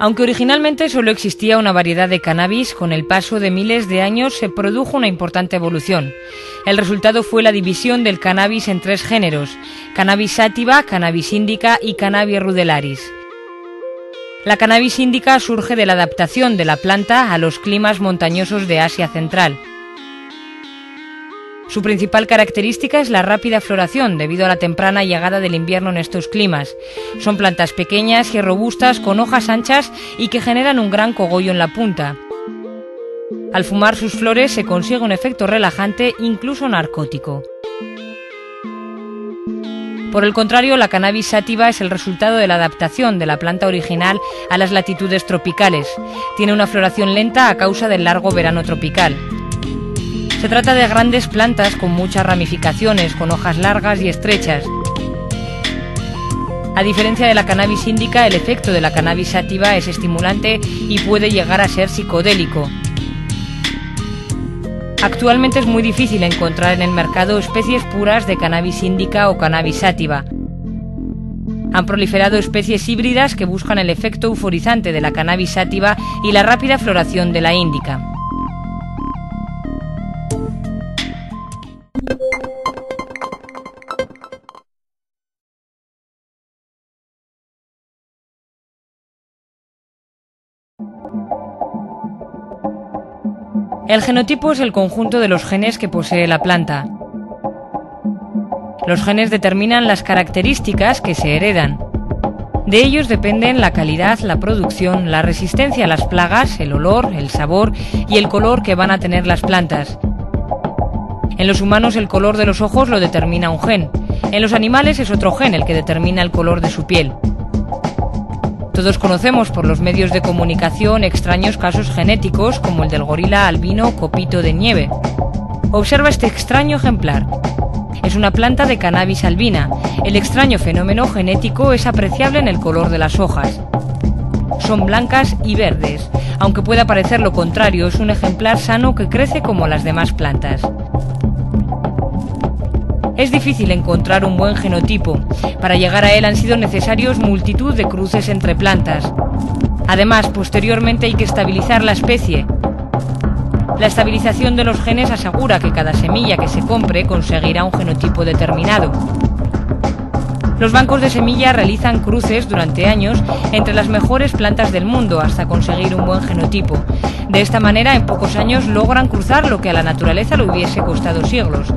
Aunque originalmente solo existía una variedad de cannabis, con el paso de miles de años se produjo una importante evolución. El resultado fue la división del cannabis en 3 géneros: Cannabis sativa, Cannabis indica y Cannabis rudelaris. La cannabis indica surge de la adaptación de la planta a los climas montañosos de Asia Central. Su principal característica es la rápida floración debido a la temprana llegada del invierno en estos climas. Son plantas pequeñas y robustas con hojas anchas y que generan un gran cogollo en la punta. Al fumar sus flores se consigue un efecto relajante, incluso narcótico. Por el contrario, la cannabis sativa es el resultado de la adaptación de la planta original a las latitudes tropicales. Tiene una floración lenta a causa del largo verano tropical. Se trata de grandes plantas con muchas ramificaciones, con hojas largas y estrechas. A diferencia de la cannabis indica, el efecto de la cannabis sativa es estimulante y puede llegar a ser psicodélico. Actualmente es muy difícil encontrar en el mercado especies puras de cannabis indica o cannabis sativa. Han proliferado especies híbridas que buscan el efecto euforizante de la cannabis sativa y la rápida floración de la indica. El genotipo es el conjunto de los genes que posee la planta. Los genes determinan las características que se heredan. De ellos dependen la calidad, la producción, la resistencia a las plagas, el olor, el sabor y el color que van a tener las plantas. En los humanos el color de los ojos lo determina un gen. En los animales es otro gen el que determina el color de su piel. Todos conocemos por los medios de comunicación extraños casos genéticos como el del gorila albino copito de nieve. Observa este extraño ejemplar. Es una planta de cannabis albina. El extraño fenómeno genético es apreciable en el color de las hojas. Son blancas y verdes. Aunque pueda parecer lo contrario, es un ejemplar sano que crece como las demás plantas. Es difícil encontrar un buen genotipo. Para llegar a él han sido necesarios multitud de cruces entre plantas. Además, posteriormente hay que estabilizar la especie. La estabilización de los genes asegura que cada semilla que se compre conseguirá un genotipo determinado. Los bancos de semillas realizan cruces durante años entre las mejores plantas del mundo hasta conseguir un buen genotipo. De esta manera, en pocos años logran cruzar lo que a la naturaleza le hubiese costado siglos.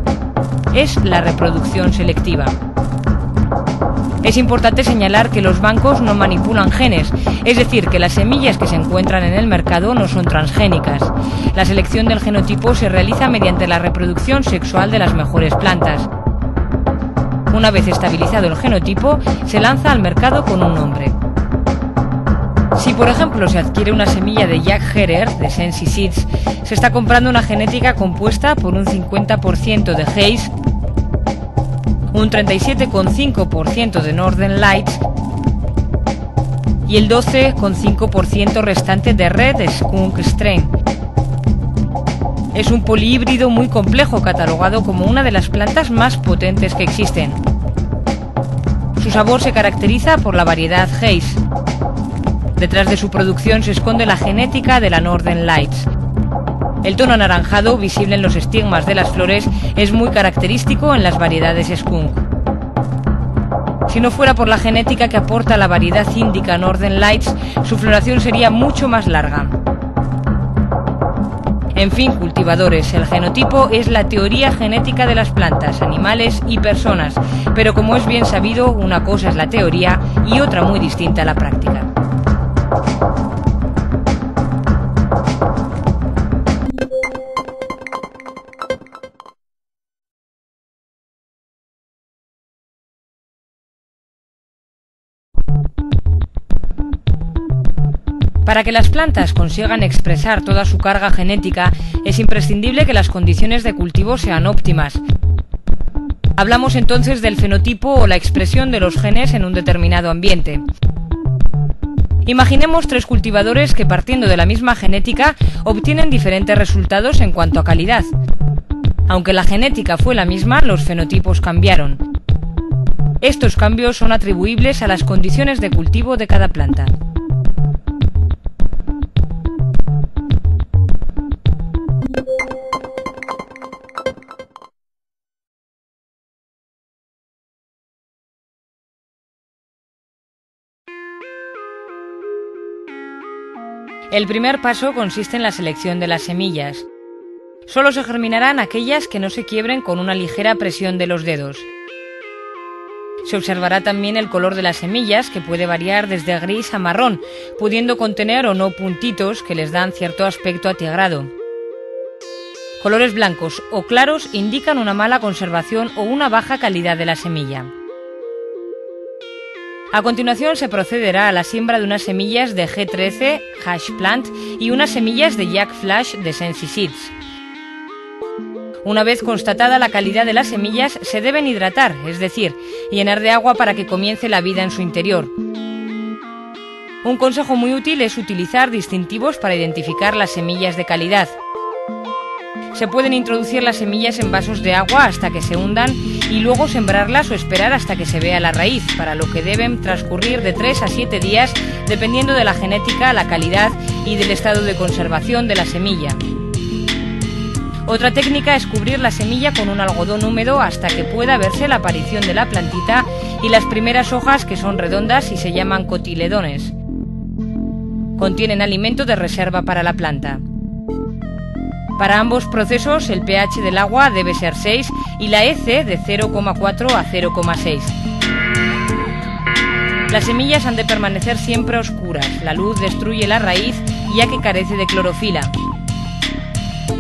Es la reproducción selectiva. Es importante señalar que los bancos no manipulan genes, es decir, que las semillas que se encuentran en el mercado no son transgénicas. La selección del genotipo se realiza mediante la reproducción sexual de las mejores plantas. Una vez estabilizado el genotipo, se lanza al mercado con un nombre. Si, por ejemplo, se adquiere una semilla de Jack Herer, de Sensi Seeds, se está comprando una genética compuesta por un 50% de Haze, un 37,5% de Northern Lights y el 12,5% restante de Red Skunk Strain. Es un polihíbrido muy complejo, catalogado como una de las plantas más potentes que existen. Su sabor se caracteriza por la variedad Haze. Detrás de su producción se esconde la genética de la Northern Lights. El tono anaranjado, visible en los estigmas de las flores, es muy característico en las variedades skunk. Si no fuera por la genética que aporta la variedad índica Northern Lights, su floración sería mucho más larga. En fin, cultivadores, el genotipo es la teoría genética de las plantas, animales y personas, pero como es bien sabido, una cosa es la teoría y otra muy distinta a la práctica. Para que las plantas consigan expresar toda su carga genética, es imprescindible que las condiciones de cultivo sean óptimas. Hablamos entonces del fenotipo o la expresión de los genes en un determinado ambiente. Imaginemos 3 cultivadores que, partiendo de la misma genética, obtienen diferentes resultados en cuanto a calidad. Aunque la genética fue la misma, los fenotipos cambiaron. Estos cambios son atribuibles a las condiciones de cultivo de cada planta. El primer paso consiste en la selección de las semillas. Solo se germinarán aquellas que no se quiebren con una ligera presión de los dedos. Se observará también el color de las semillas, que puede variar desde gris a marrón, pudiendo contener o no puntitos que les dan cierto aspecto atigrado. Colores blancos o claros indican una mala conservación o una baja calidad de la semilla. A continuación se procederá a la siembra de unas semillas de G13, Hash Plant, y unas semillas de Jack Flash de Sensi Seeds. Una vez constatada la calidad de las semillas, se deben hidratar, es decir, llenar de agua para que comience la vida en su interior. Un consejo muy útil es utilizar distintivos para identificar las semillas de calidad. Se pueden introducir las semillas en vasos de agua hasta que se hundan y luego sembrarlas o esperar hasta que se vea la raíz, para lo que deben transcurrir de 3 a 7 días dependiendo de la genética, la calidad y del estado de conservación de la semilla. Otra técnica es cubrir la semilla con un algodón húmedo hasta que pueda verse la aparición de la plantita y las primeras hojas, que son redondas y se llaman cotiledones. Contienen alimento de reserva para la planta. Para ambos procesos el pH del agua debe ser 6 y la EC de 0,4 a 0,6. Las semillas han de permanecer siempre oscuras. La luz destruye la raíz ya que carece de clorofila.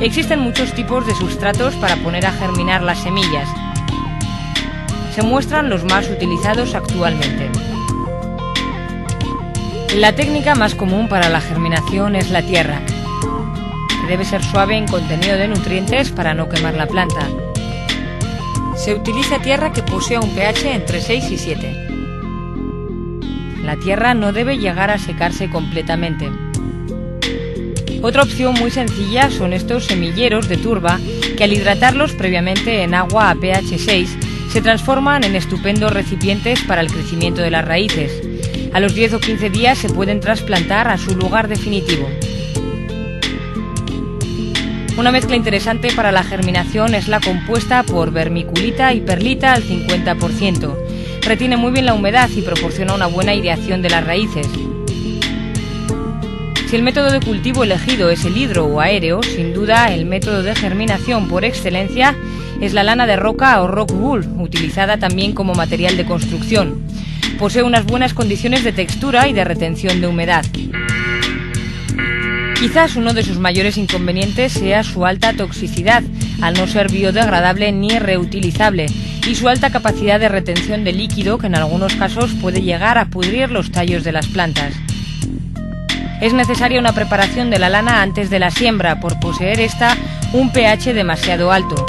Existen muchos tipos de sustratos para poner a germinar las semillas. Se muestran los más utilizados actualmente. La técnica más común para la germinación es la tierra, que debe ser suave en contenido de nutrientes para no quemar la planta. Se utiliza tierra que posea un pH entre 6 y 7. La tierra no debe llegar a secarse completamente. Otra opción muy sencilla son estos semilleros de turba que, al hidratarlos previamente en agua a pH 6, se transforman en estupendos recipientes para el crecimiento de las raíces. A los 10 o 15 días se pueden trasplantar a su lugar definitivo. Una mezcla interesante para la germinación es la compuesta por vermiculita y perlita al 50%. Retiene muy bien la humedad y proporciona una buena aireación de las raíces. Si el método de cultivo elegido es el hidro o aéreo, sin duda el método de germinación por excelencia es la lana de roca o rock wool, utilizada también como material de construcción. Posee unas buenas condiciones de textura y de retención de humedad. Quizás uno de sus mayores inconvenientes sea su alta toxicidad, al no ser biodegradable ni reutilizable, y su alta capacidad de retención de líquido, que en algunos casos puede llegar a pudrir los tallos de las plantas. Es necesaria una preparación de la lana antes de la siembra, por poseer esta un pH demasiado alto.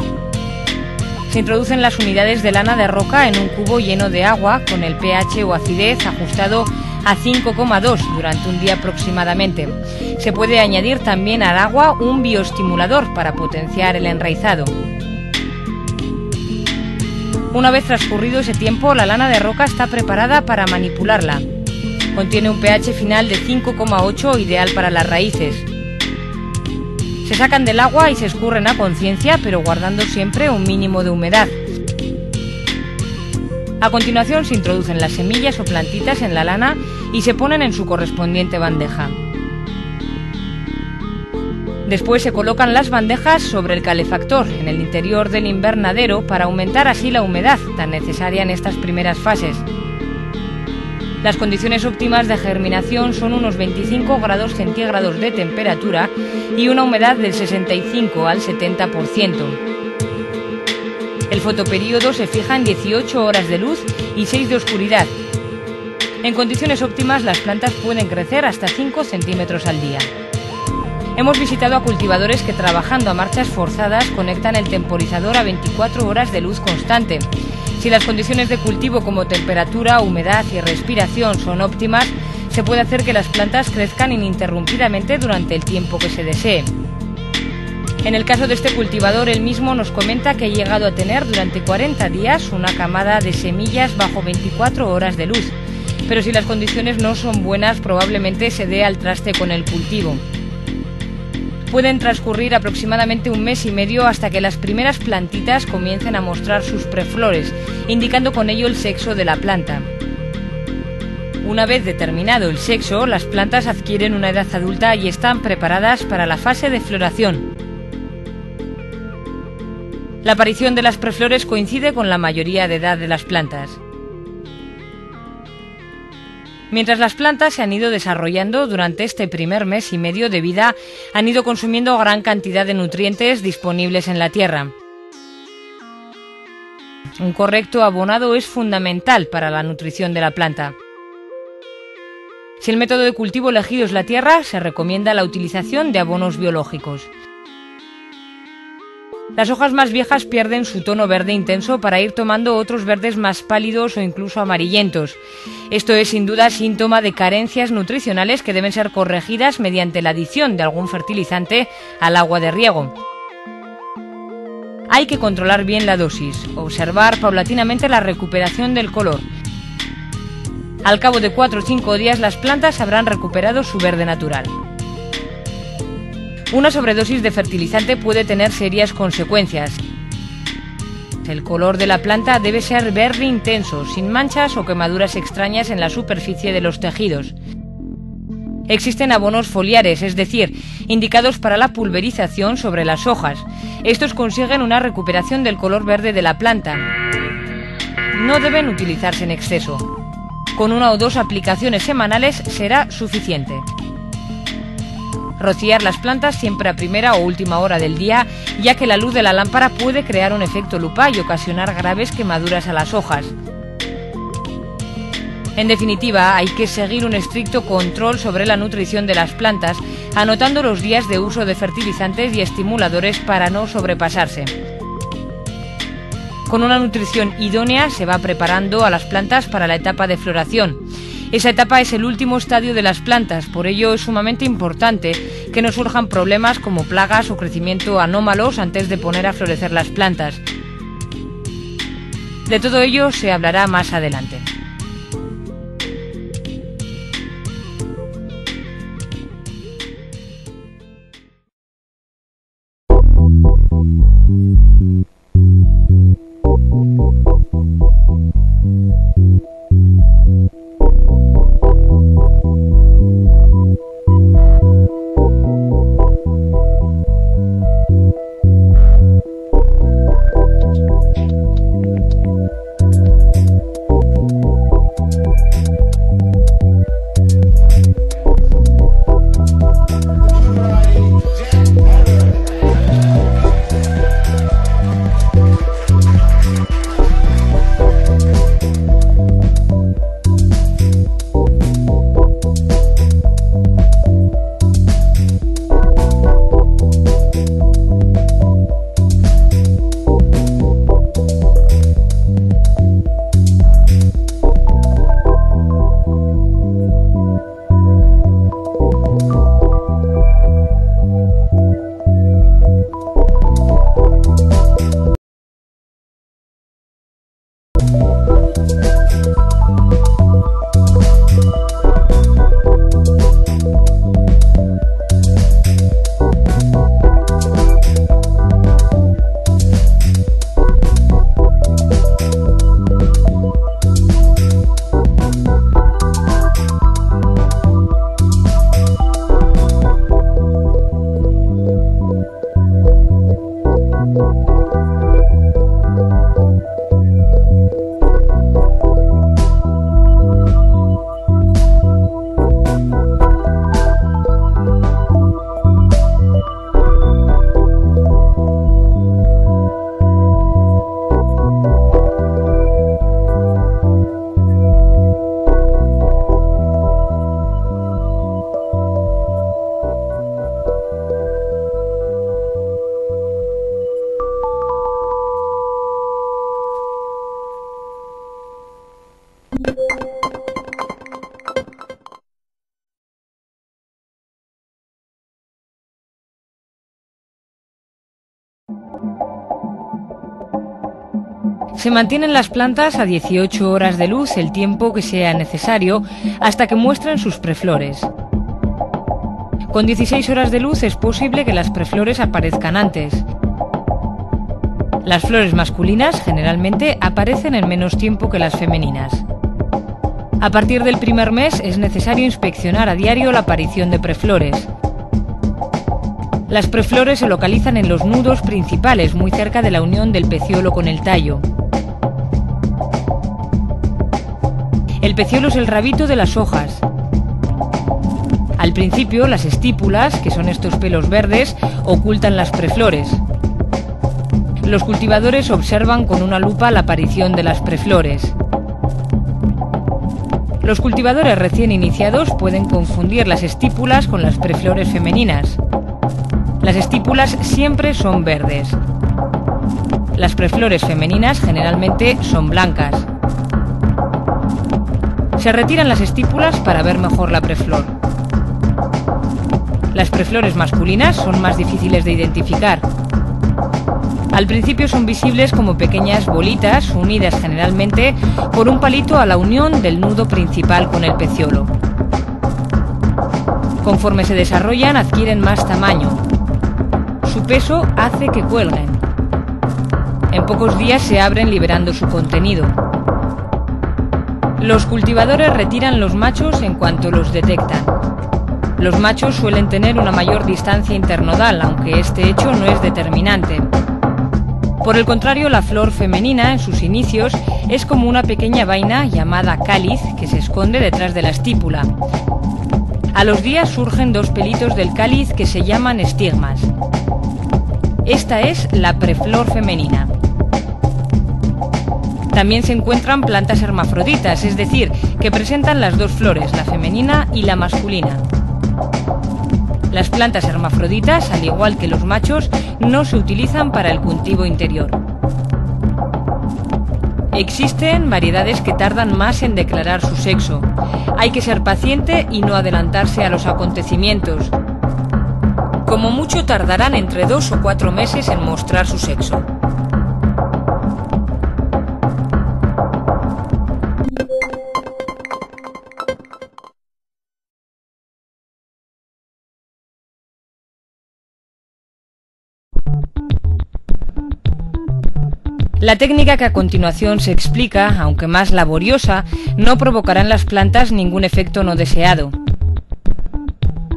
Se introducen las unidades de lana de roca en un cubo lleno de agua con el pH o acidez ajustado a 5,2 durante un día aproximadamente. Se puede añadir también al agua un bioestimulador para potenciar el enraizado. Una vez transcurrido ese tiempo, la lana de roca está preparada para manipularla. Contiene un pH final de 5,8 ideal para las raíces. Se sacan del agua y se escurren a conciencia, pero guardando siempre un mínimo de humedad. A continuación se introducen las semillas o plantitas en la lana y se ponen en su correspondiente bandeja. Después se colocan las bandejas sobre el calefactor en el interior del invernadero para aumentar así la humedad tan necesaria en estas primeras fases. Las condiciones óptimas de germinación son unos 25 grados centígrados de temperatura y una humedad del 65 al 70%. El fotoperíodo se fija en 18 horas de luz y 6 de oscuridad. En condiciones óptimas las plantas pueden crecer hasta 5 centímetros al día. Hemos visitado a cultivadores que, trabajando a marchas forzadas, conectan el temporizador a 24 horas de luz constante. Si las condiciones de cultivo como temperatura, humedad y respiración son óptimas, se puede hacer que las plantas crezcan ininterrumpidamente durante el tiempo que se desee. En el caso de este cultivador, él mismo nos comenta que ha llegado a tener durante 40 días una camada de semillas bajo 24 horas de luz. Pero si las condiciones no son buenas, probablemente se dé al traste con el cultivo. Pueden transcurrir aproximadamente un mes y medio hasta que las primeras plantitas comiencen a mostrar sus preflores, indicando con ello el sexo de la planta. Una vez determinado el sexo, las plantas adquieren una edad adulta y están preparadas para la fase de floración. La aparición de las preflores coincide con la mayoría de edad de las plantas. Mientras las plantas se han ido desarrollando durante este primer mes y medio de vida, han ido consumiendo gran cantidad de nutrientes disponibles en la tierra. Un correcto abonado es fundamental para la nutrición de la planta. Si el método de cultivo elegido es la tierra, se recomienda la utilización de abonos biológicos. Las hojas más viejas pierden su tono verde intenso para ir tomando otros verdes más pálidos o incluso amarillentos. Esto es sin duda síntoma de carencias nutricionales que deben ser corregidas mediante la adición de algún fertilizante al agua de riego. Hay que controlar bien la dosis, observar paulatinamente la recuperación del color. Al cabo de 4 o 5 días las plantas habrán recuperado su verde natural. Una sobredosis de fertilizante puede tener serias consecuencias. El color de la planta debe ser verde intenso, sin manchas o quemaduras extrañas en la superficie de los tejidos. Existen abonos foliares, es decir, indicados para la pulverización sobre las hojas. Estos consiguen una recuperación del color verde de la planta. No deben utilizarse en exceso. Con 1 o 2 aplicaciones semanales será suficiente. Rociar las plantas siempre a primera o última hora del día, ya que la luz de la lámpara puede crear un efecto lupa y ocasionar graves quemaduras a las hojas. En definitiva, hay que seguir un estricto control sobre la nutrición de las plantas, anotando los días de uso de fertilizantes y estimuladores para no sobrepasarse. Con una nutrición idónea se va preparando a las plantas para la etapa de floración. Esa etapa es el último estadio de las plantas, por ello es sumamente importante que no surjan problemas como plagas o crecimiento anómalos antes de poner a florecer las plantas. De todo ello se hablará más adelante. Se mantienen las plantas a 18 horas de luz el tiempo que sea necesario hasta que muestren sus preflores. Con 16 horas de luz es posible que las preflores aparezcan antes. Las flores masculinas generalmente aparecen en menos tiempo que las femeninas. A partir del primer mes es necesario inspeccionar a diario la aparición de preflores. Las preflores se localizan en los nudos principales, muy cerca de la unión del peciolo con el tallo. El peciolo es el rabito de las hojas. Al principio, las estípulas, que son estos pelos verdes, ocultan las preflores. Los cultivadores observan con una lupa la aparición de las preflores. Los cultivadores recién iniciados pueden confundir las estípulas con las preflores femeninas. Las estípulas siempre son verdes. Las preflores femeninas generalmente son blancas. Se retiran las estípulas para ver mejor la preflor. Las preflores masculinas son más difíciles de identificar. Al principio son visibles como pequeñas bolitas unidas generalmente por un palito a la unión del nudo principal con el peciolo. Conforme se desarrollan adquieren más tamaño. Su peso hace que cuelguen. En pocos días se abren liberando su contenido. Los cultivadores retiran los machos en cuanto los detectan. Los machos suelen tener una mayor distancia internodal, aunque este hecho no es determinante. Por el contrario, la flor femenina, en sus inicios, es como una pequeña vaina llamada cáliz que se esconde detrás de la estípula. A los días surgen dos pelitos del cáliz que se llaman estigmas. Esta es la preflor femenina. También se encuentran plantas hermafroditas, es decir, que presentan las dos flores, la femenina y la masculina. Las plantas hermafroditas, al igual que los machos, no se utilizan para el cultivo interior. Existen variedades que tardan más en declarar su sexo. Hay que ser paciente y no adelantarse a los acontecimientos. Como mucho tardarán entre 2 o 4 meses en mostrar su sexo. La técnica que a continuación se explica, aunque más laboriosa, no provocará en las plantas ningún efecto no deseado.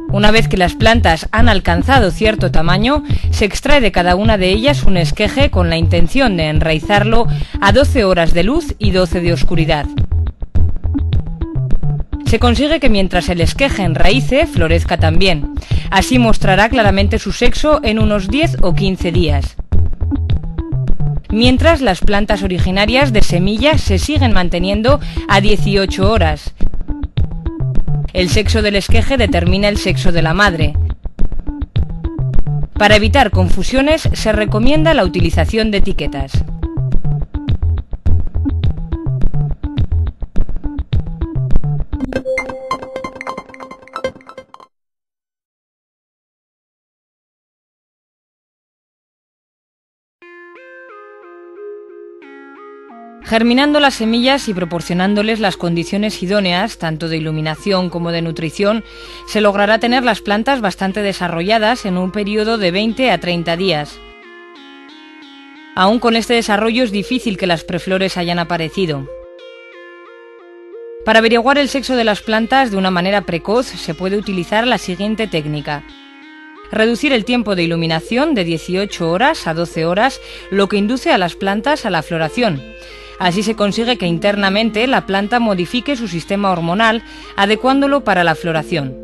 Una vez que las plantas han alcanzado cierto tamaño, se extrae de cada una de ellas un esqueje con la intención de enraizarlo a 12 horas de luz y 12 de oscuridad. Se consigue que mientras el esqueje enraíce, florezca también. Así mostrará claramente su sexo en unos 10 o 15 días. Mientras, las plantas originarias de semilla se siguen manteniendo a 18 horas. El sexo del esqueje determina el sexo de la madre. Para evitar confusiones, se recomienda la utilización de etiquetas. Germinando las semillas y proporcionándoles las condiciones idóneas, tanto de iluminación como de nutrición, se logrará tener las plantas bastante desarrolladas en un periodo de 20 a 30 días. Aún con este desarrollo es difícil que las preflores hayan aparecido. Para averiguar el sexo de las plantas de una manera precoz se puede utilizar la siguiente técnica. Reducir el tiempo de iluminación de 18 horas a 12 horas, lo que induce a las plantas a la floración. Así se consigue que internamente la planta modifique su sistema hormonal, adecuándolo para la floración.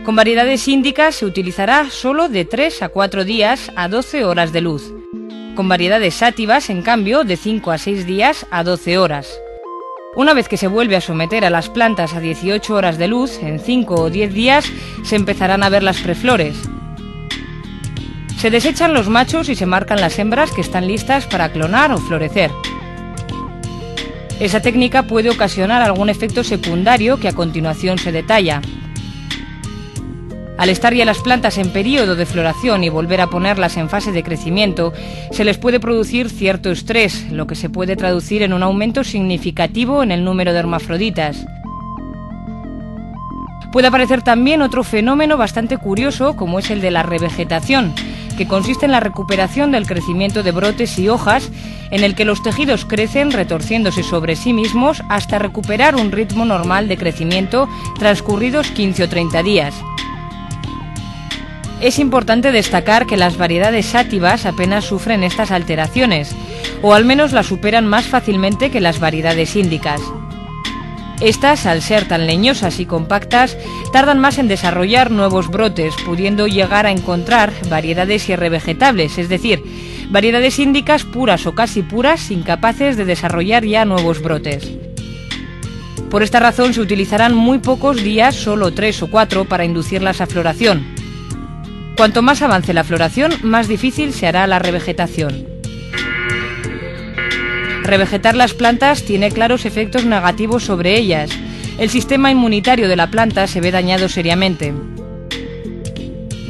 Con variedades índicas se utilizará solo de 3 a 4 días a 12 horas de luz. Con variedades sátivas, en cambio, de 5 a 6 días a 12 horas. Una vez que se vuelve a someter a las plantas a 18 horas de luz, en 5 o 10 días se empezarán a ver las preflores. Se desechan los machos y se marcan las hembras que están listas para clonar o florecer. Esa técnica puede ocasionar algún efecto secundario que a continuación se detalla. Al estar ya las plantas en periodo de floración y volver a ponerlas en fase de crecimiento, se les puede producir cierto estrés, lo que se puede traducir en un aumento significativo en el número de hermafroditas. Puede aparecer también otro fenómeno bastante curioso, como es el de la revegetación. que consiste en la recuperación del crecimiento de brotes y hojas, en el que los tejidos crecen retorciéndose sobre sí mismos hasta recuperar un ritmo normal de crecimiento transcurridos 15 o 30 días. Es importante destacar que las variedades sátivas apenas sufren estas alteraciones, o al menos las superan más fácilmente que las variedades índicas. Estas, al ser tan leñosas y compactas, tardan más en desarrollar nuevos brotes, pudiendo llegar a encontrar variedades irrevegetables, es decir, variedades índicas puras o casi puras, incapaces de desarrollar ya nuevos brotes. Por esta razón se utilizarán muy pocos días, solo 3 o 4, para inducirlas a floración. Cuanto más avance la floración, más difícil se hará la revegetación. Revegetar las plantas tiene claros efectos negativos sobre ellas. El sistema inmunitario de la planta se ve dañado seriamente.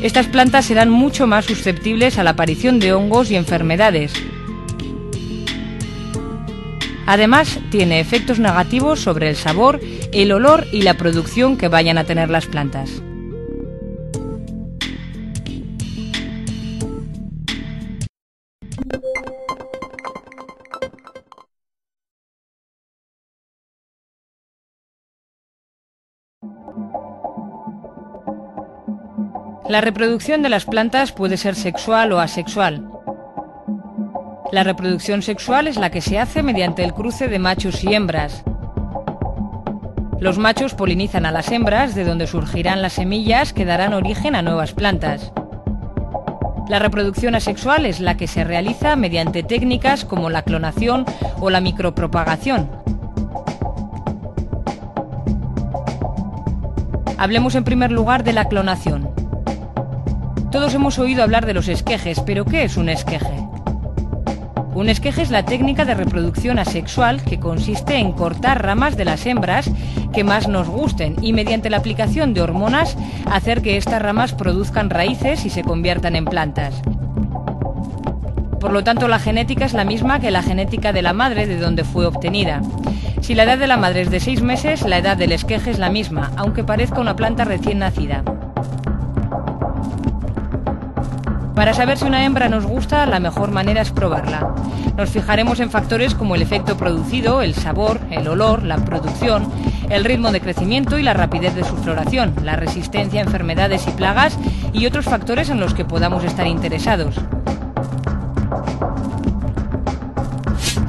Estas plantas serán mucho más susceptibles a la aparición de hongos y enfermedades. Además, tiene efectos negativos sobre el sabor, el olor y la producción que vayan a tener las plantas. La reproducción de las plantas puede ser sexual o asexual. La reproducción sexual es la que se hace mediante el cruce de machos y hembras. Los machos polinizan a las hembras, de donde surgirán las semillas que darán origen a nuevas plantas. La reproducción asexual es la que se realiza mediante técnicas como la clonación o la micropropagación. Hablemos en primer lugar de la clonación. Todos hemos oído hablar de los esquejes, pero ¿qué es un esqueje? Un esqueje es la técnica de reproducción asexual que consiste en cortar ramas de las hembras que más nos gusten y mediante la aplicación de hormonas hacer que estas ramas produzcan raíces y se conviertan en plantas. Por lo tanto, la genética es la misma que la genética de la madre de donde fue obtenida. Si la edad de la madre es de 6 meses, la edad del esqueje es la misma, aunque parezca una planta recién nacida. Para saber si una hembra nos gusta, la mejor manera es probarla. Nos fijaremos en factores como el efecto producido, el sabor, el olor, la producción, el ritmo de crecimiento y la rapidez de su floración, la resistencia a enfermedades y plagas y otros factores en los que podamos estar interesados.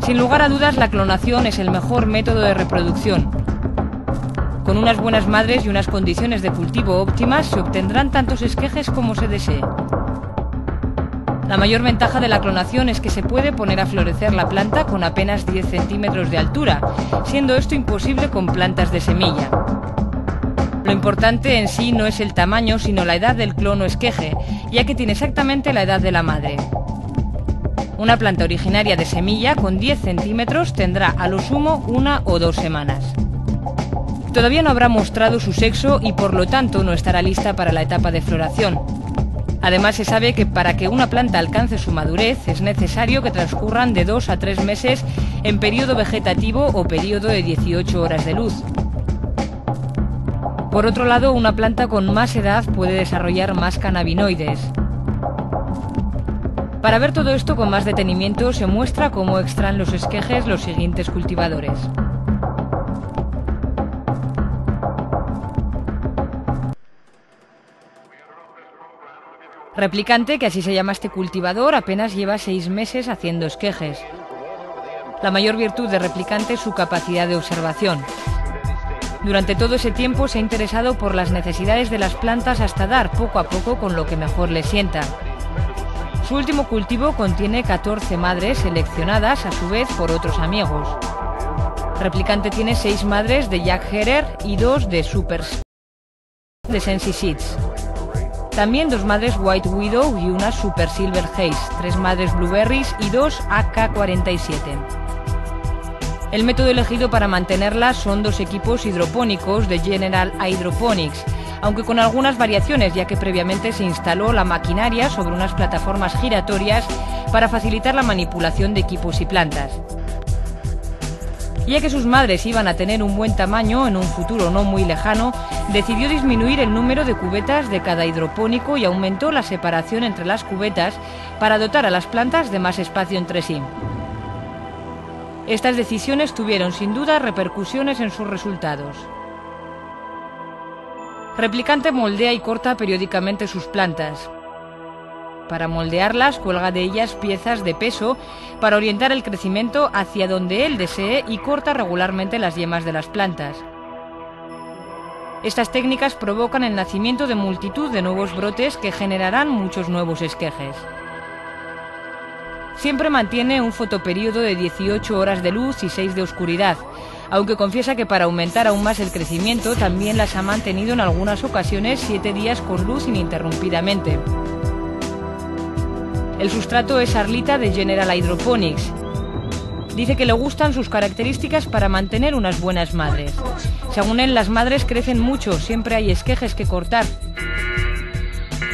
Sin lugar a dudas, la clonación es el mejor método de reproducción. Con unas buenas madres y unas condiciones de cultivo óptimas se obtendrán tantos esquejes como se desee. La mayor ventaja de la clonación es que se puede poner a florecer la planta con apenas 10 centímetros de altura, siendo esto imposible con plantas de semilla. Lo importante en sí no es el tamaño, sino la edad del clon o esqueje, ya que tiene exactamente la edad de la madre. Una planta originaria de semilla con 10 centímetros tendrá a lo sumo 1 o 2 semanas. Todavía no habrá mostrado su sexo y por lo tanto no estará lista para la etapa de floración. Además, se sabe que para que una planta alcance su madurez es necesario que transcurran de 2 a 3 meses en periodo vegetativo o periodo de 18 horas de luz. Por otro lado, una planta con más edad puede desarrollar más cannabinoides. Para ver todo esto con más detenimiento, se muestra cómo extraen los esquejes los siguientes cultivadores. Replicante, que así se llama este cultivador, apenas lleva 6 meses haciendo esquejes. La mayor virtud de Replicante es su capacidad de observación. Durante todo ese tiempo se ha interesado por las necesidades de las plantas hasta dar poco a poco con lo que mejor le sienta. Su último cultivo contiene 14 madres seleccionadas a su vez por otros amigos. Replicante tiene 6 madres de Jack Herer y 2 de Super de Sensi Seeds. También 2 madres White Widow y una Super Silver Haze, 3 madres Blueberries y 2 AK-47. El método elegido para mantenerlas son 2 equipos hidropónicos de General Hydroponics, aunque con algunas variaciones, ya que previamente se instaló la maquinaria sobre unas plataformas giratorias para facilitar la manipulación de equipos y plantas. Ya que sus madres iban a tener un buen tamaño en un futuro no muy lejano, decidió disminuir el número de cubetas de cada hidropónico y aumentó la separación entre las cubetas para dotar a las plantas de más espacio entre sí. Estas decisiones tuvieron sin duda repercusiones en sus resultados. Replicante moldea y corta periódicamente sus plantas. Para moldearlas, cuelga de ellas piezas de peso para orientar el crecimiento hacia donde él desee y corta regularmente las yemas de las plantas. Estas técnicas provocan el nacimiento de multitud de nuevos brotes que generarán muchos nuevos esquejes. Siempre mantiene un fotoperíodo de 18 horas de luz y 6 de oscuridad, aunque confiesa que para aumentar aún más el crecimiento también las ha mantenido en algunas ocasiones 7 días con luz ininterrumpidamente. El sustrato es Arlita de General Hydroponics. Dice que le gustan sus características para mantener unas buenas madres. Según él, las madres crecen mucho, siempre hay esquejes que cortar.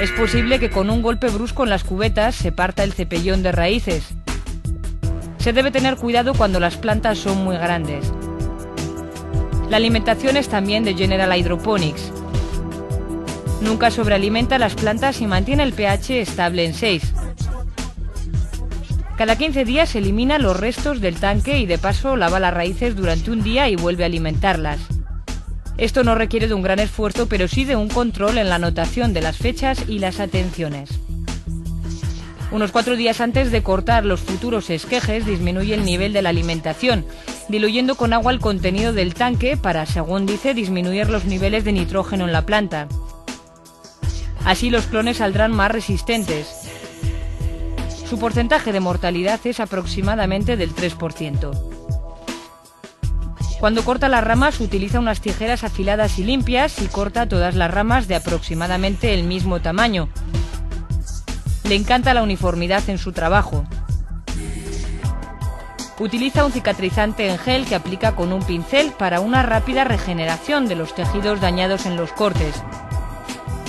Es posible que con un golpe brusco en las cubetas se parta el cepellón de raíces. Se debe tener cuidado cuando las plantas son muy grandes. La alimentación es también de General Hydroponics. Nunca sobrealimenta las plantas y mantiene el pH estable en 6. Cada 15 días elimina los restos del tanque y de paso lava las raíces durante un día y vuelve a alimentarlas. Esto no requiere de un gran esfuerzo, pero sí de un control en la anotación de las fechas y las atenciones. Unos 4 días antes de cortar los futuros esquejes disminuye el nivel de la alimentación, diluyendo con agua el contenido del tanque para, según dice, disminuir los niveles de nitrógeno en la planta. Así los clones saldrán más resistentes. Su porcentaje de mortalidad es aproximadamente del 3%. Cuando corta las ramas utiliza unas tijeras afiladas y limpias y corta todas las ramas de aproximadamente el mismo tamaño. Le encanta la uniformidad en su trabajo. Utiliza un cicatrizante en gel que aplica con un pincel para una rápida regeneración de los tejidos dañados en los cortes.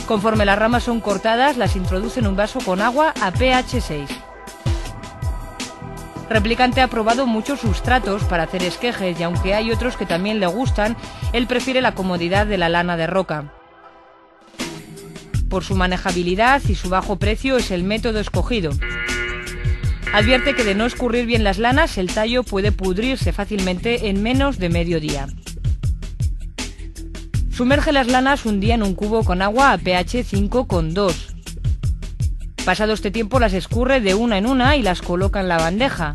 Conforme las ramas son cortadas, las introduce en un vaso con agua a pH 6. Replicante ha probado muchos sustratos para hacer esquejes y aunque hay otros que también le gustan, él prefiere la comodidad de la lana de roca. Por su manejabilidad y su bajo precio es el método escogido. Advierte que de no escurrir bien las lanas, el tallo puede pudrirse fácilmente en menos de medio día. Sumerge las lanas un día en un cubo con agua a pH 5,2. Pasado este tiempo las escurre de una en una y las coloca en la bandeja.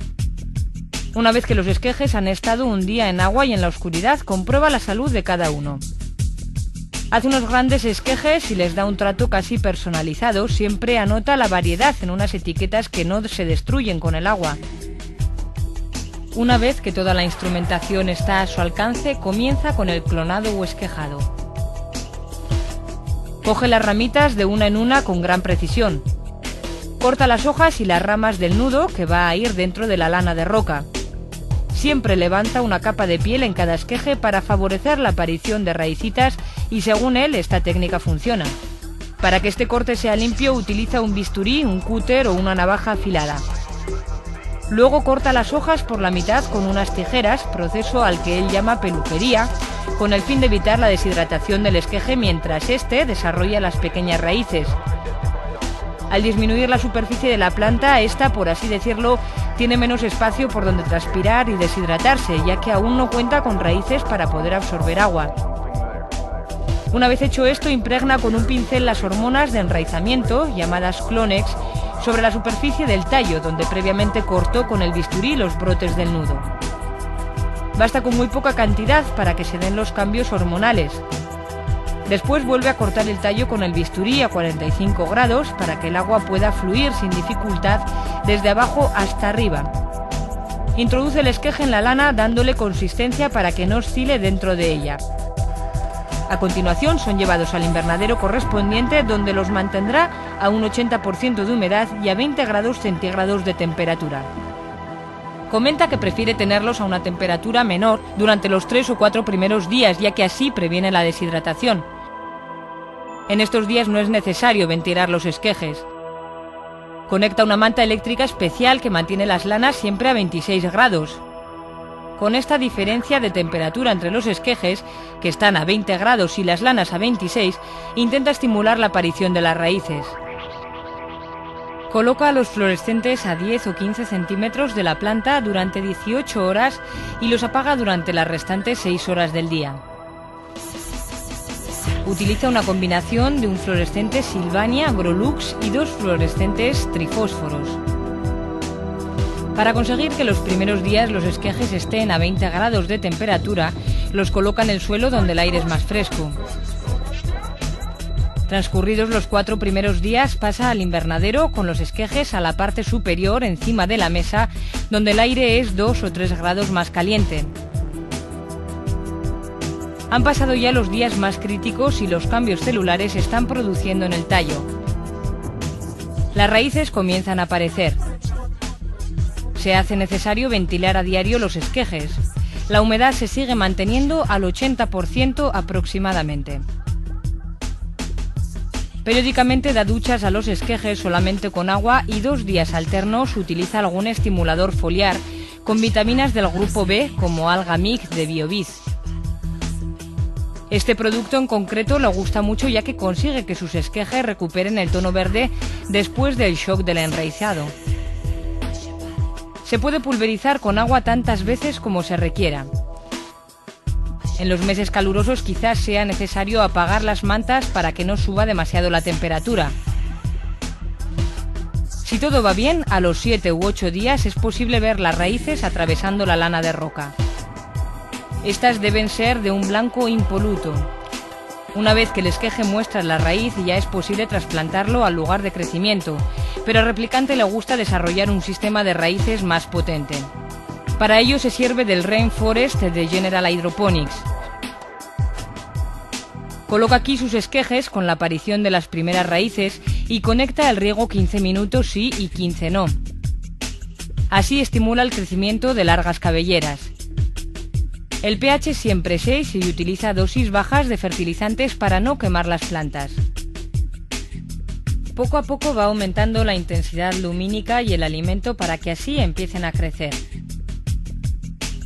Una vez que los esquejes han estado un día en agua y en la oscuridad, comprueba la salud de cada uno. Hace unos grandes esquejes y les da un trato casi personalizado. Siempre anota la variedad en unas etiquetas que no se destruyen con el agua. Una vez que toda la instrumentación está a su alcance, comienza con el clonado o esquejado. Coge las ramitas de una en una con gran precisión. Corta las hojas y las ramas del nudo que va a ir dentro de la lana de roca. Siempre levanta una capa de piel en cada esqueje para favorecer la aparición de raícitas y según él esta técnica funciona. Para que este corte sea limpio utiliza un bisturí, un cúter o una navaja afilada. Luego corta las hojas por la mitad con unas tijeras, proceso al que él llama peluquería, con el fin de evitar la deshidratación del esqueje mientras éste desarrolla las pequeñas raíces. Al disminuir la superficie de la planta, esta, por así decirlo, tiene menos espacio por donde transpirar y deshidratarse, ya que aún no cuenta con raíces para poder absorber agua. Una vez hecho esto, impregna con un pincel las hormonas de enraizamiento, llamadas Clonex, sobre la superficie del tallo, donde previamente cortó con el bisturí los brotes del nudo. Basta con muy poca cantidad para que se den los cambios hormonales. Después vuelve a cortar el tallo con el bisturí a 45 grados para que el agua pueda fluir sin dificultad desde abajo hasta arriba. Introduce el esqueje en la lana dándole consistencia para que no oscile dentro de ella. A continuación son llevados al invernadero correspondiente donde los mantendrá a un 80% de humedad y a 20 grados centígrados de temperatura. Comenta que prefiere tenerlos a una temperatura menor durante los 3 o 4 primeros días, ya que así previene la deshidratación. En estos días no es necesario ventilar los esquejes. Conecta una manta eléctrica especial que mantiene las lanas siempre a 26 grados. Con esta diferencia de temperatura entre los esquejes, que están a 20 grados y las lanas a 26, intenta estimular la aparición de las raíces. Coloca los fluorescentes a 10 o 15 centímetros de la planta durante 18 horas y los apaga durante las restantes 6 horas del día. Utiliza una combinación de un fluorescente Sylvania Grolux y 2 fluorescentes trifósforos. Para conseguir que los primeros días los esquejes estén a 20 grados de temperatura, los coloca en el suelo donde el aire es más fresco. Transcurridos los 4 primeros días, pasa al invernadero con los esquejes a la parte superior encima de la mesa, donde el aire es 2 o 3 grados más caliente. Han pasado ya los días más críticos y los cambios celulares se están produciendo en el tallo. Las raíces comienzan a aparecer. Se hace necesario ventilar a diario los esquejes. La humedad se sigue manteniendo al 80% aproximadamente. Periódicamente da duchas a los esquejes solamente con agua y 2 días alternos utiliza algún estimulador foliar con vitaminas del grupo B como Alga Mic de Bioviz. Este producto en concreto le gusta mucho ya que consigue que sus esquejes recuperen el tono verde después del shock del enraizado. Se puede pulverizar con agua tantas veces como se requiera. En los meses calurosos quizás sea necesario apagar las mantas para que no suba demasiado la temperatura. Si todo va bien, a los 7 u 8 días es posible ver las raíces atravesando la lana de roca. Estas deben ser de un blanco impoluto. Una vez que el esqueje muestra la raíz ya es posible trasplantarlo al lugar de crecimiento, pero al replicante le gusta desarrollar un sistema de raíces más potente. Para ello se sirve del Rainforest de General Hydroponics. Coloca aquí sus esquejes con la aparición de las primeras raíces y conecta el riego 15 minutos sí y 15 no. Así estimula el crecimiento de largas cabelleras. El pH es siempre 6 y utiliza dosis bajas de fertilizantes para no quemar las plantas. Poco a poco va aumentando la intensidad lumínica y el alimento para que así empiecen a crecer.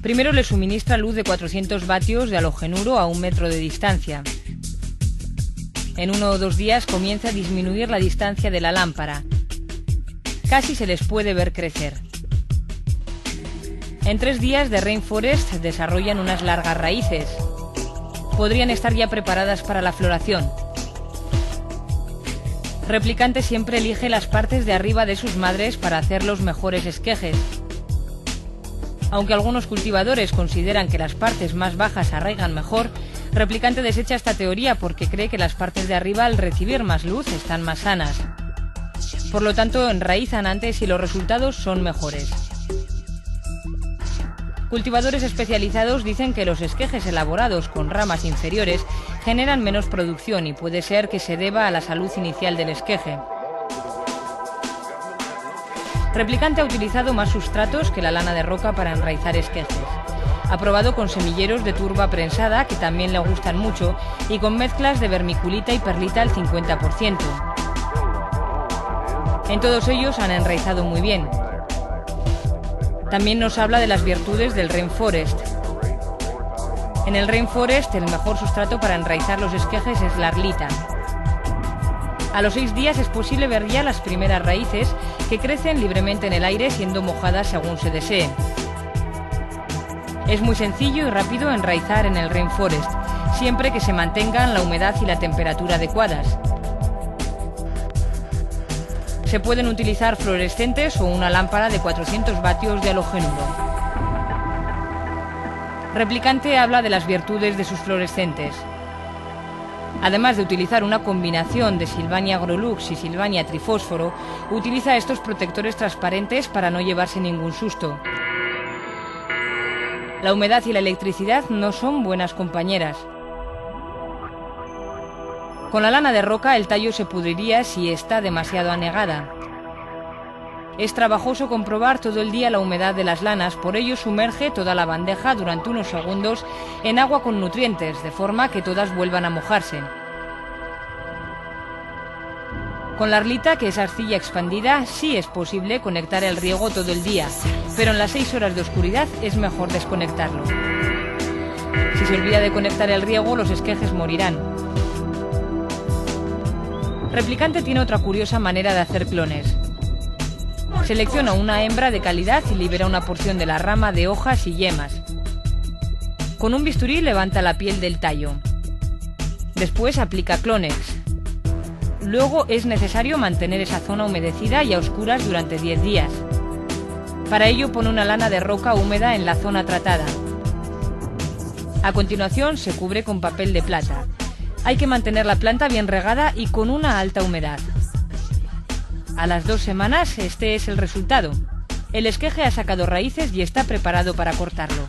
Primero le suministra luz de 400 vatios de halogenuro a 1 metro de distancia. En 1 o 2 días comienza a disminuir la distancia de la lámpara. Casi se les puede ver crecer. En 3 días de Rainforest desarrollan unas largas raíces. Podrían estar ya preparadas para la floración. Replicante siempre elige las partes de arriba de sus madres para hacer los mejores esquejes. Aunque algunos cultivadores consideran que las partes más bajas arraigan mejor, Replicante desecha esta teoría porque cree que las partes de arriba al recibir más luz están más sanas. Por lo tanto, enraizan antes y los resultados son mejores. Cultivadores especializados dicen que los esquejes elaborados con ramas inferiores generan menos producción y puede ser que se deba a la salud inicial del esqueje. Replicante ha utilizado más sustratos que la lana de roca para enraizar esquejes. Ha probado con semilleros de turba prensada, que también le gustan mucho, y con mezclas de vermiculita y perlita al 50%. En todos ellos han enraizado muy bien. También nos habla de las virtudes del Rainforest. En el Rainforest el mejor sustrato para enraizar los esquejes es la arlita. A los 6 días es posible ver ya las primeras raíces que crecen libremente en el aire siendo mojadas según se desee. Es muy sencillo y rápido enraizar en el Rainforest, siempre que se mantengan la humedad y la temperatura adecuadas. Se pueden utilizar fluorescentes o una lámpara de 400 vatios de halogenuro. Replicante habla de las virtudes de sus fluorescentes. Además de utilizar una combinación de Sylvania Grolux y Sylvania trifósforo, utiliza estos protectores transparentes para no llevarse ningún susto. La humedad y la electricidad no son buenas compañeras. Con la lana de roca el tallo se pudriría si está demasiado anegada. Es trabajoso comprobar todo el día la humedad de las lanas, por ello sumerge toda la bandeja durante unos segundos en agua con nutrientes, de forma que todas vuelvan a mojarse. Con la arlita, que es arcilla expandida, sí es posible conectar el riego todo el día, pero en las 6 horas de oscuridad es mejor desconectarlo. Si se olvida de conectar el riego, los esquejes morirán. Replicante tiene otra curiosa manera de hacer clones. Selecciona una hembra de calidad y libera una porción de la rama de hojas y yemas. Con un bisturí levanta la piel del tallo. Después aplica Clonex. Luego es necesario mantener esa zona humedecida y a oscuras durante 10 días. Para ello pone una lana de roca húmeda en la zona tratada. A continuación se cubre con papel de plata. Hay que mantener la planta bien regada y con una alta humedad. A las 2 semanas este es el resultado. El esqueje ha sacado raíces y está preparado para cortarlo.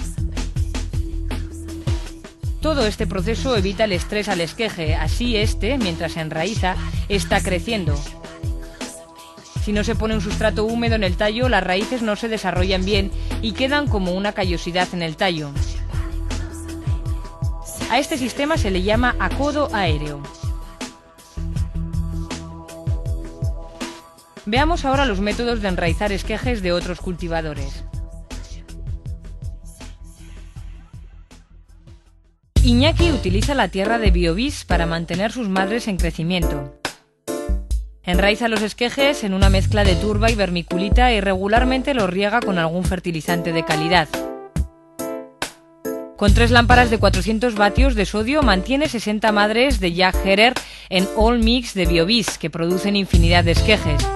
Todo este proceso evita el estrés al esqueje, así este, mientras se enraiza, está creciendo. Si no se pone un sustrato húmedo en el tallo, las raíces no se desarrollan bien y quedan como una callosidad en el tallo. A este sistema se le llama acodo aéreo. Veamos ahora los métodos de enraizar esquejes de otros cultivadores. Iñaki utiliza la tierra de Biovis para mantener sus madres en crecimiento. Enraiza los esquejes en una mezcla de turba y vermiculita y regularmente los riega con algún fertilizante de calidad. Con 3 lámparas de 400 vatios de sodio mantiene 60 madres de Jack Herer en All Mix de Biovis, que producen infinidad de esquejes.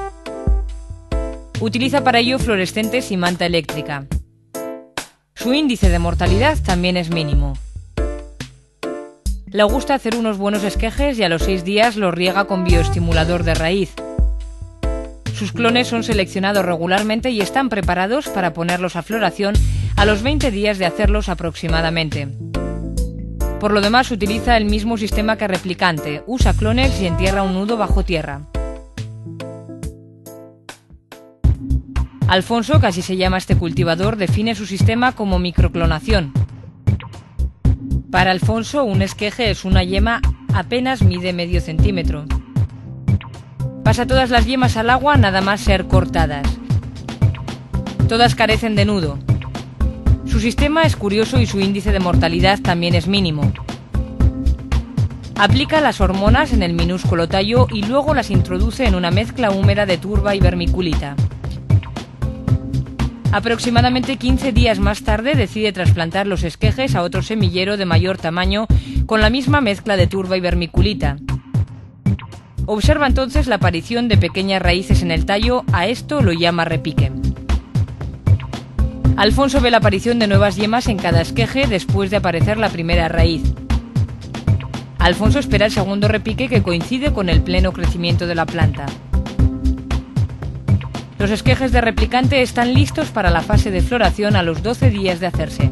Utiliza para ello fluorescentes y manta eléctrica. Su índice de mortalidad también es mínimo. Le gusta hacer unos buenos esquejes y a los 6 días los riega con bioestimulador de raíz. Sus clones son seleccionados regularmente y están preparados para ponerlos a floración a los 20 días de hacerlos aproximadamente. Por lo demás utiliza el mismo sistema que Replicante, usa Clonex y entierra un nudo bajo tierra. Alfonso, que así se llama este cultivador, define su sistema como microclonación. Para Alfonso, un esqueje es una yema apenas mide medio centímetro. Pasa todas las yemas al agua nada más ser cortadas. Todas carecen de nudo. Su sistema es curioso y su índice de mortalidad también es mínimo. Aplica las hormonas en el minúsculo tallo y luego las introduce en una mezcla húmeda de turba y vermiculita. Aproximadamente 15 días más tarde decide trasplantar los esquejes a otro semillero de mayor tamaño con la misma mezcla de turba y vermiculita. Observa entonces la aparición de pequeñas raíces en el tallo, a esto lo llama repique. Alfonso ve la aparición de nuevas yemas en cada esqueje después de aparecer la primera raíz. Alfonso espera el segundo repique, que coincide con el pleno crecimiento de la planta. Los esquejes de Replicante están listos para la fase de floración a los 12 días de hacerse.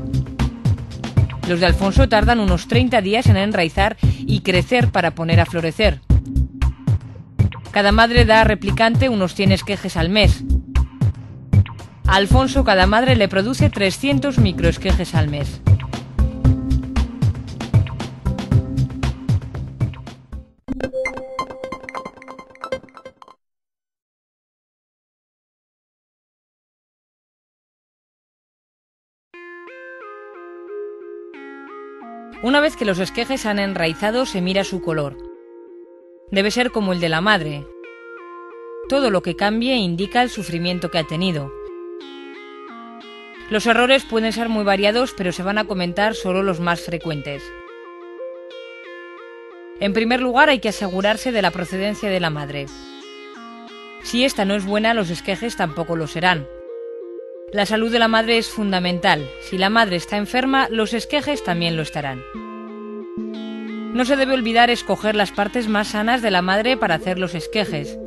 Los de Alfonso tardan unos 30 días en enraizar y crecer para poner a florecer. Cada madre da a Replicante unos 100 esquejes al mes. A Alfonso cada madre le produce 300 microesquejes al mes. Una vez que los esquejes han enraizado, se mira su color. Debe ser como el de la madre. Todo lo que cambie indica el sufrimiento que ha tenido. Los errores pueden ser muy variados, pero se van a comentar solo los más frecuentes. En primer lugar, hay que asegurarse de la procedencia de la madre. Si esta no es buena, los esquejes tampoco lo serán. La salud de la madre es fundamental. Si la madre está enferma, los esquejes también lo estarán. No se debe olvidar escoger las partes más sanas de la madre para hacer los esquejes.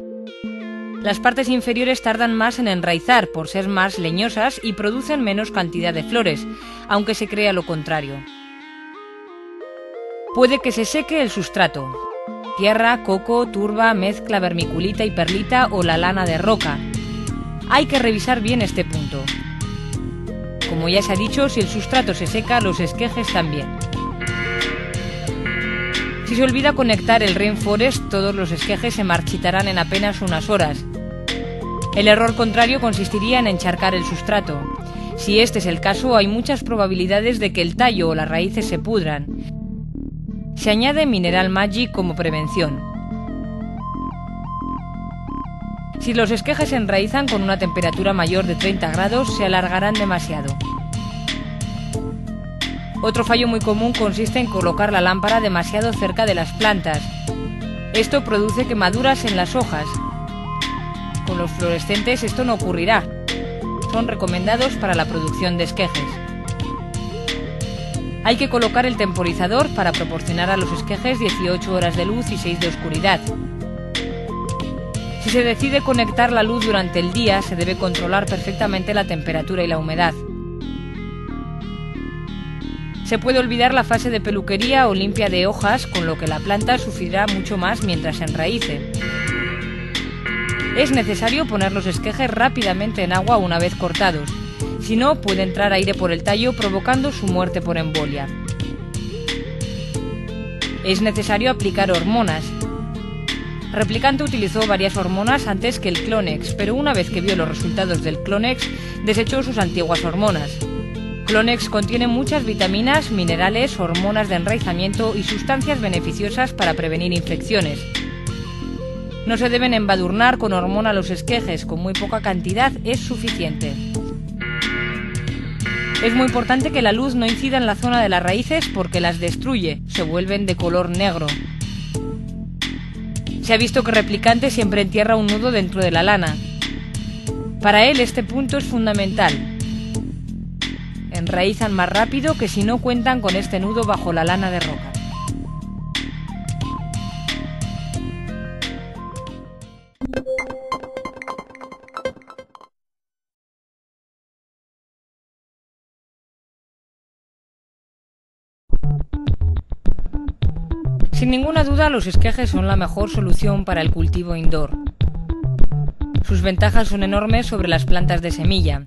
Las partes inferiores tardan más en enraizar por ser más leñosas y producen menos cantidad de flores, aunque se crea lo contrario. Puede que se seque el sustrato: tierra, coco, turba, mezcla vermiculita y perlita o la lana de roca. Hay que revisar bien este punto. Como ya se ha dicho, si el sustrato se seca, los esquejes también. Si se olvida conectar el Rainforest, todos los esquejes se marchitarán en apenas unas horas. El error contrario consistiría en encharcar el sustrato. Si este es el caso, hay muchas probabilidades de que el tallo o las raíces se pudran. Se añade Mineral Magic como prevención. Si los esquejes se enraizan con una temperatura mayor de 30 grados, se alargarán demasiado. Otro fallo muy común consiste en colocar la lámpara demasiado cerca de las plantas. Esto produce quemaduras en las hojas. Con los fluorescentes esto no ocurrirá. Son recomendados para la producción de esquejes. Hay que colocar el temporizador para proporcionar a los esquejes 18 horas de luz y 6 de oscuridad. Si se decide conectar la luz durante el día, se debe controlar perfectamente la temperatura y la humedad. Se puede olvidar la fase de peluquería o limpia de hojas, con lo que la planta sufrirá mucho más mientras se enraíce. Es necesario poner los esquejes rápidamente en agua una vez cortados, si no puede entrar aire por el tallo provocando su muerte por embolia. Es necesario aplicar hormonas. Replicante utilizó varias hormonas antes que el Clonex, pero una vez que vio los resultados del Clonex, desechó sus antiguas hormonas. Clonex contiene muchas vitaminas, minerales, hormonas de enraizamiento y sustancias beneficiosas para prevenir infecciones. No se deben embadurnar con hormona los esquejes, con muy poca cantidad es suficiente. Es muy importante que la luz no incida en la zona de las raíces porque las destruye, se vuelven de color negro. Se ha visto que Replicante siempre entierra un nudo dentro de la lana. Para él este punto es fundamental. Enraizan más rápido que si no cuentan con este nudo bajo la lana de roca. Sin ninguna duda, los esquejes son la mejor solución para el cultivo indoor. Sus ventajas son enormes sobre las plantas de semilla.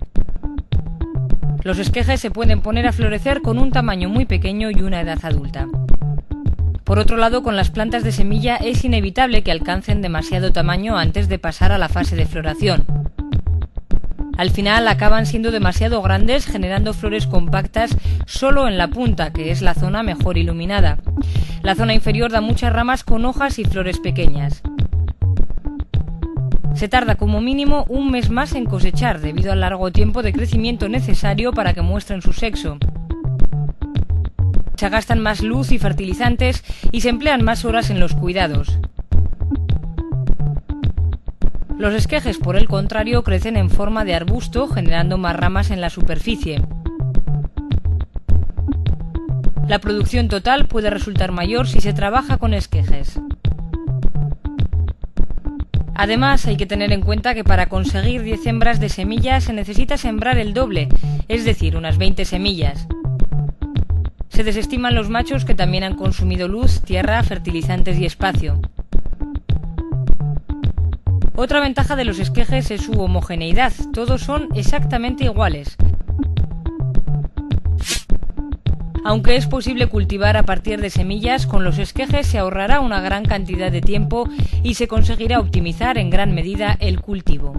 Los esquejes se pueden poner a florecer con un tamaño muy pequeño y una edad adulta. Por otro lado, con las plantas de semilla es inevitable que alcancen demasiado tamaño antes de pasar a la fase de floración. Al final acaban siendo demasiado grandes, generando flores compactas solo en la punta, que es la zona mejor iluminada. La zona inferior da muchas ramas con hojas y flores pequeñas. Se tarda como mínimo un mes más en cosechar, debido al largo tiempo de crecimiento necesario para que muestren su sexo. Se gastan más luz y fertilizantes y se emplean más horas en los cuidados. Los esquejes, por el contrario, crecen en forma de arbusto, generando más ramas en la superficie. La producción total puede resultar mayor si se trabaja con esquejes. Además, hay que tener en cuenta que para conseguir 10 hembras de semillas se necesita sembrar el doble, es decir, unas 20 semillas. Se desestiman los machos que también han consumido luz, tierra, fertilizantes y espacio. Otra ventaja de los esquejes es su homogeneidad, todos son exactamente iguales. Aunque es posible cultivar a partir de semillas, con los esquejes se ahorrará una gran cantidad de tiempo y se conseguirá optimizar en gran medida el cultivo.